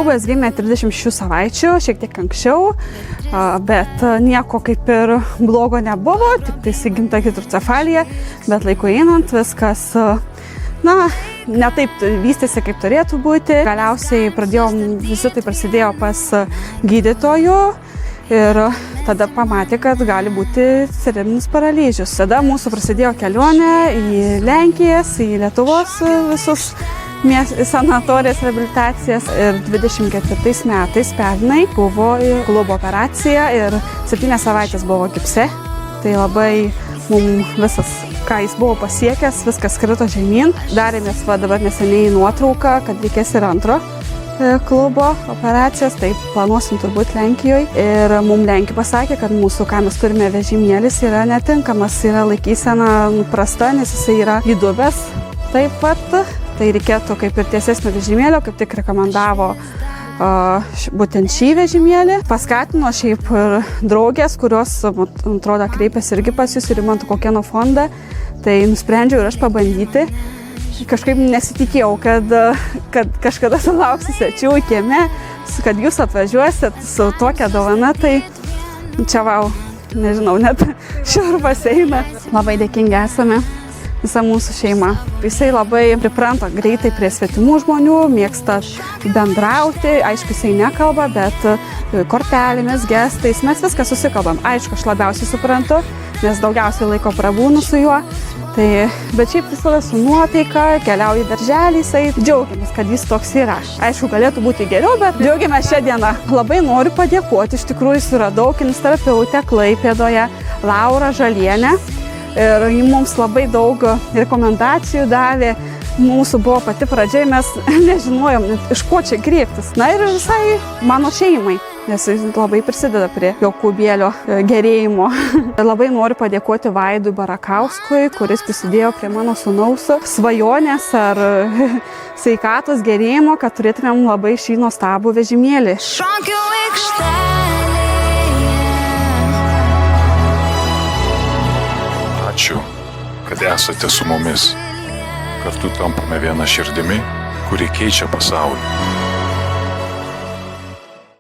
Jokūbas gimė 36 savaičių, šiek tiek anksčiau, bet nieko kaip ir blogo nebuvo, tik tai įgimta hidrocefalija, bet laiku einant viskas, ne taip vystėsi, kaip turėtų būti. Galiausiai vizitai prasidėjo pas gydytojų ir tada pamatė, kad gali būti cerebrinis paralyžius. Tada mūsų prasidėjo kelionė į Lenkijas, į Lietuvos visus sanatorijas, reabilitacijas ir 24 metais pernai buvo klubo operacija ir 7 savaitės buvo gipse. Tai labai mums visas, ką jis buvo pasiekęs, viskas krito žemyn. Darėmės dabar neseniai nuotrauką, kad reikės ir antro klubo operacijos, tai planuosim turbūt Lenkijoje. Ir mums Lenkija pasakė, kad mūsų, ką mes turime vežimėlis, yra netinkamas, yra laikysena prasta, nes jisai yra įdubęs taip pat. Tai reikėtų kaip ir tiesesnio vežimėlio, kaip tik rekomendavo būtent šį vežimėlį. Paskatino šiaip ir draugės, kurios, atrodo, kreipėsi irgi pas jūs ir Rimanto Kokėno fondą. Tai nusprendžiau ir aš pabandyti. Kažkaip nesitikėjau, kad kažkada sulauksiu svečių kieme, kad jūs atvažiuosit su tokia dovana. Tai čia nežinau, net šiurpas eina. Labai dėkingi esame. Visa mūsų šeima. Jisai labai pripranta greitai prie svetimų žmonių, mėgsta bendrauti, aišku, jisai nekalba, bet kortelėmis, gestais mes viską susikalbam. Aišku, aš labiausiai suprantu, nes daugiausiai laiko prabūnu su juo. Bet šiaip visada su nuotaika, keliauja į darželį, jisai džiaugiamės, kad jis toks yra. Aišku, galėtų būti geriau, bet džiaugiamės šią dieną. Labai noriu padėkoti, iš tikrųjų suradau kineziterapeutę Klaipėdoje, Laurą Žalienę. Ir ji mums labai daug rekomendacijų davė. Mūsų buvo pati pradžia, mes nežinojom, iš ko čia kreiptis. Na ir visai mano šeimai, nes jis labai prisideda prie Jokūbėlio gerėjimo. Labai noriu padėkoti Vaidui Barakauskui, kuris prisidėjo prie mano sūnaus svajonės ar sveikatos gerėjimo, kad turėtumėm labai šį nuostabų vežimėlį. Ačiū, kad esate su mumis. Kartu tampame viena širdimi, kuri keičia pasaulį.